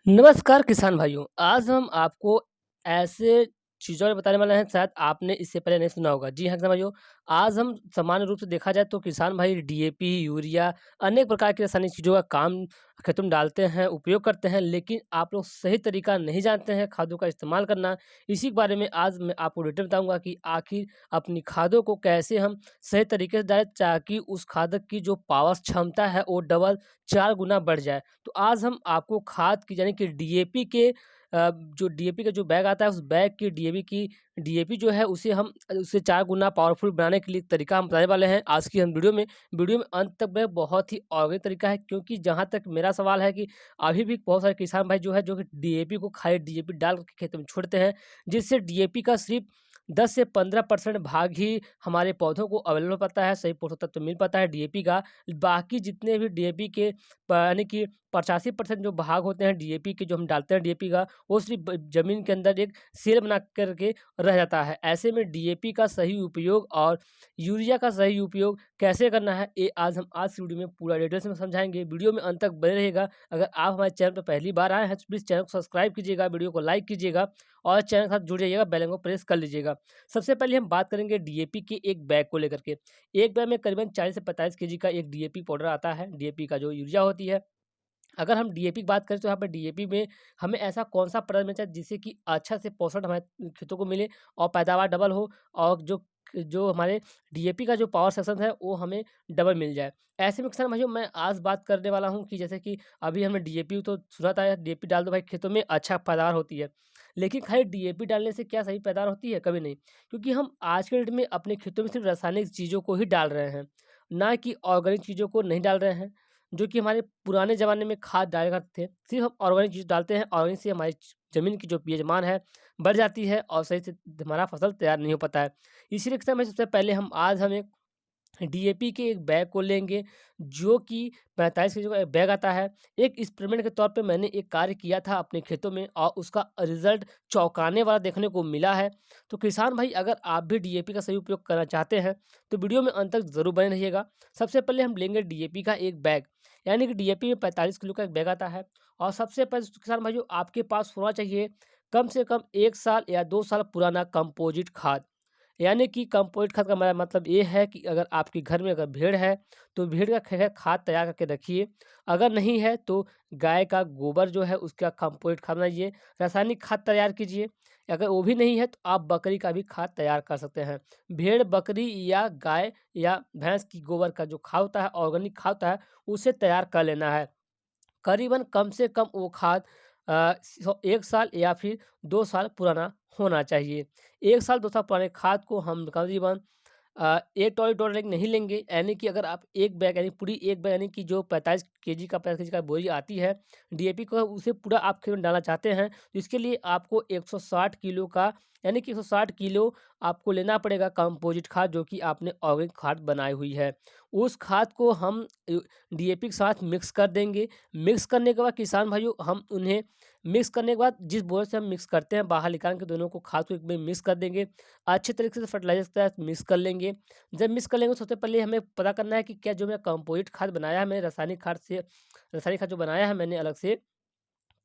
नमस्कार किसान भाइयों, आज हम आपको ऐसे चीज़ों में बताने वाले हैं शायद आपने इससे पहले नहीं सुना होगा। जी हाँ, किसान भाइयों, आज हम सामान्य रूप से देखा जाए तो किसान भाई डीएपी, यूरिया अनेक प्रकार की रासायनिक चीज़ों का काम खेतों में डालते हैं, उपयोग करते हैं, लेकिन आप लोग सही तरीका नहीं जानते हैं खादों का इस्तेमाल करना। इसी के बारे में आज मैं आपको डिटेल बताऊँगा कि आखिर अपनी खादों को कैसे हम सही तरीके से डालें ताकि उस खाद की जो पावर क्षमता है वो डबल 4 गुना बढ़ जाए। तो आज हम आपको खाद की यानी कि डीएपी के जो डीएपी का जो बैग आता है उस बैग की डीएपी जो है उसे हम उससे 4 गुना पावरफुल बनाने के लिए तरीका हम बताने वाले हैं आज की हम वीडियो में अंत तक में बहुत ही ऑर्गेनिक तरीका है क्योंकि जहाँ तक मेरा सवाल है कि अभी भी बहुत सारे किसान भाई जो है जो कि डीएपी को खाली डीएपी डाल के खेतों में छोड़ते हैं जिससे डीएपी का सिर्फ 10 से 15% भाग ही हमारे पौधों को अवेलेबल पाता है, सही पोषक तत्व मिल पाता है डीएपी का। बाकी जितने भी डीएपी के यानी कि 85% जो भाग होते हैं डीएपी के जो हम डालते हैं डीएपी का, वो सिर्फ़ ब ज़मीन के अंदर एक सेल बना कर के रह जाता है। ऐसे में डीएपी का सही उपयोग और यूरिया का सही उपयोग कैसे करना है, ये आज हम आज की वीडियो में पूरा डिटेल्स में समझाएँगे। वीडियो में अंत तक बने रहिएगा। अगर आप हमारे चैनल पे पहली बार आए हैं, तो प्लीज़ चैनल को सब्सक्राइब कीजिएगा, वीडियो को लाइक कीजिएगा और चैनल के साथ जुड़ जाइएगा, बेल आइकन को प्रेस कर लीजिएगा। सबसे पहले हम बात करेंगे डीएपी के एक बैग को लेकर के। एक बैग में करीबन 40 से 45 केजी का एक डीएपी पाउडर आता है, डीएपी का जो यूरिया होती है। अगर हम डीएपी की बात करें तो यहाँ पे डीएपी में हमें ऐसा कौन-सा पदार्थ मिलना चाहिए जिससे कि अच्छा से पोषण हमारे खेतों को मिले और पैदावार डबल हो और जो हमारे डीएपी का जो पावर सेक्शन है वो हमें डबल मिल जाए। ऐसे में किसान भाइयों मैं आज बात करने वाला हूँ कि जैसे कि अभी हमने डीएपी तो सुना था डीएपी डाल दो भाई खेतों में अच्छा पैदावार होती है। लेकिन खाली डीएपी डालने से क्या सही पैदावार होती है? कभी नहीं। क्योंकि हम आज के डेट में अपने खेतों में सिर्फ रासायनिक चीज़ों को ही डाल रहे हैं, ना कि ऑर्गेनिक चीज़ों को नहीं डाल रहे हैं। जो कि हमारे पुराने ज़माने में खाद डाला करते थे, सिर्फ़ हम ऑर्गेनिक चीज़ डालते हैं, ऑर्गेनिक से हमारी ज़मीन की जो पीएच मान है, बढ़ जाती है और सही से हमारा फसल तैयार नहीं हो पाता है। इसीलिए किसान भाई सबसे पहले हम एक डीएपी के एक बैग को लेंगे, जो कि 45 केजी का एक बैग आता है। एक एक्सपेरिमेंट के तौर पे मैंने एक कार्य किया था अपने खेतों में और उसका रिज़ल्ट चौंकाने वाला देखने को मिला है। तो किसान भाई अगर आप भी डीएपी का सही उपयोग करना चाहते हैं, तो वीडियो में अंत तक ज़रूर बने रहिएगा। सबसे पहले हम लेंगे डीएपी का एक बैग, यानी कि डीएपी में 45 किलो का एक बैग आता है और सबसे पहले तो किसान भाइयों आपके पास होना चाहिए कम से कम 1 साल या 2 साल पुराना कंपोजिट खाद। यानी कि कंपोस्ट खाद का मेरा मतलब ये है कि अगर आपके घर में अगर भेड़ है, तो भेड़ का खाद तैयार करके रखिए। अगर नहीं है तो गाय का गोबर जो है उसका कंपोस्ट खाद बनाइए, रासायनिक खाद तैयार कीजिए। अगर वो भी नहीं है तो आप बकरी का भी खाद तैयार कर सकते हैं। भेड़, बकरी या गाय या भैंस की गोबर का जो खाद होता है, ऑर्गेनिक खाद होता है, उसे तैयार कर लेना है। करीबन कम से कम वो खाद 1 साल या फिर 2 साल पुराना होना चाहिए। 1 साल 2 साल पुराने खाद को हम करीबन 1 ट्रॉली ट्रॉली नहीं लेंगे, यानी कि अगर आप 1 बैग यानी पूरी 1 बैग यानी कि जो 45 केजी का बोरी आती है डीएपी को उसे पूरा आप खेत में डालना चाहते हैं, तो इसके लिए आपको 160 किलो का यानी कि 160 किलो आपको लेना पड़ेगा कंपोजिट खाद जो कि आपने ऑर्गेनिक खाद बनाई हुई है। उस खाद को हम डीएपी के साथ मिक्स कर देंगे। मिक्स करने के बाद किसान भाइयों हम उन्हें मिक्स करने के बाद जिस बोरे से हम मिक्स करते हैं बाहर निकाल के दोनों को खाद को एक में मिक्स कर देंगे। अच्छे तरीके से फर्टिलाइज़र के साथ मिक्स कर लेंगे। जब मिक्स कर लेंगे तो सबसे पहले हमें पता करना है कि क्या जो मैं कंपोजिट खाद बनाया है मैंने रासायनिक खाद जो बनाया है मैंने अलग से,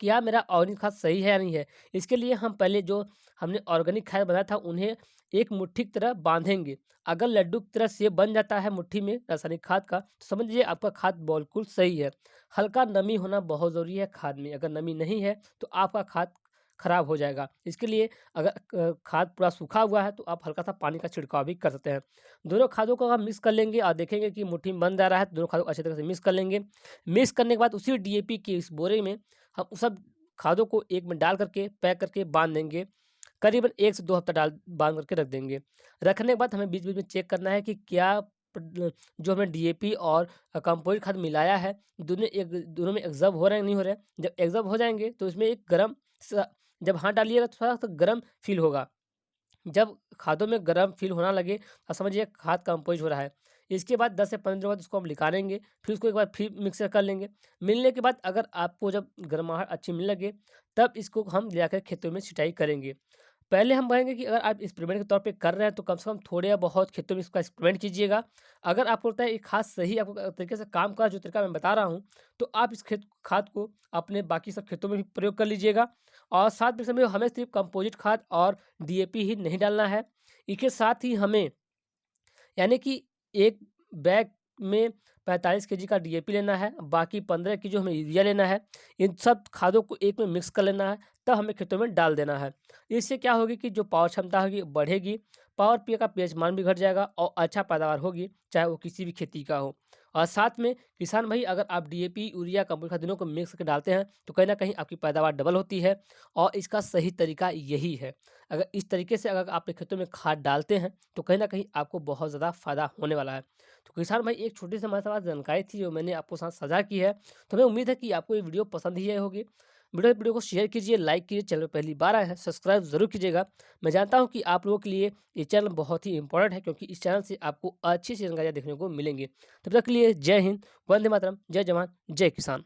क्या मेरा ऑर्गेनिक खाद सही है या नहीं है? इसके लिए हम पहले जो हमने ऑर्गेनिक खाद बनाया था उन्हें एक मुट्ठी की तरह बाँधेंगे। अगर लड्डू की तरह शेप बन जाता है मुट्ठी में रासायनिक खाद का, तो समझ लीजिए आपका खाद बिल्कुल सही है। हल्का नमी होना बहुत ज़रूरी है खाद में, अगर नमी नहीं है तो आपका खाद खराब हो जाएगा। इसके लिए अगर खाद पूरा सूखा हुआ है तो आप हल्का-सा पानी का छिड़काव भी कर सकते हैं। दोनों खादों को आप मिक्स कर लेंगे और देखेंगे कि मुट्ठी में बन जा रहा है, तो दोनों खादों को अच्छी तरह से मिक्स कर लेंगे। मिक्स करने के बाद उसी डीएपी के इस बोरे में हम उस सब खादों को एक में डाल करके पैक करके बाँध देंगे। करीबन 1 से 2 हफ्ता बाँध करके रख देंगे। रखने के बाद हमें बीच-बीच में चेक करना है कि क्या जो हमें डीएपी और कंपोजिट खाद मिलाया है, दोनों में एग्ज़ॉर्ब हो रहे हैं, नहीं हो रहे हैं। जब एग्ज़ॉर्ब हो जाएँगे तो इसमें एक गरम सा जब हाथ डालिएगा तो थोड़ा-सा गरम फ़ील होगा। जब खादों में गरम फ़ील होना लगे तो समझिए खाद कंपोज़ हो रहा है। इसके बाद 10 से 15 दिन बाद उसको हम निकालेंगे, फिर उसको एक बार फिर मिक्सर कर लेंगे। मिलने के बाद अगर आपको जब गरमाहट अच्छी मिलने लगे, तब इसको हम ले जाकर खेतों में छिटाई करेंगे। पहले हम कहेंगे कि अगर आप एक्सपेरिमेंट के तौर पे कर रहे हैं तो कम से कम थोड़े या बहुत खेतों में इसका एक्सपेरिमेंट कीजिएगा। अगर आपको लगता है ये खाद सही आपको तरीके से काम का जो तरीका मैं बता रहा हूँ, तो आप इस खाद को अपने बाकी सब खेतों में भी प्रयोग कर लीजिएगा। और साथ में समय हमें सिर्फ कंपोजिट खाद और डीएपी ही नहीं डालना है। इसके साथ ही हमें यानी कि एक बैग में 45 केजी का डीएपी लेना है, बाकी 15 केजी हमें यूरिया लेना है। इन सब खादों को एक में मिक्स कर लेना है, तब हमें खेतों में डाल देना है। इससे क्या होगी कि जो पावर क्षमता होगी बढ़ेगी, पावर पी का पीएच मान भी घट जाएगा और अच्छा पैदावार होगी, चाहे वो किसी भी खेती का हो। और साथ में किसान भाई अगर आप डीएपी, यूरिया, कंपोस्ट खाद तीनों को मिक्स करके डालते हैं, तो कहीं न कहीं आपकी पैदावार डबल होती है और इसका सही तरीका यही है। अगर इस तरीके से अगर आप अपने खेतों में खाद डालते हैं, तो कहीं न कहीं आपको बहुत ज़्यादा फ़ायदा होने वाला है। तो किसान भाई एक छोटी-सी हमारे पास जानकारी थी जो मैंने आपको साथ साझा की है। तो हमें उम्मीद है कि आपको ये वीडियो पसंद ही आई होगी। वीडियो को शेयर कीजिए, लाइक कीजिए, चैनल पे पहली बार आए हैं, सब्सक्राइब ज़रूर कीजिएगा। मैं जानता हूँ कि आप लोगों के लिए ये चैनल बहुत ही इम्पोर्टेंट है क्योंकि इस चैनल से आपको अच्छी-अच्छी जानकारियाँ देखने को मिलेंगी। तब तक के लिए जय हिंद, वंदे मातरम, जय जवान, जय किसान।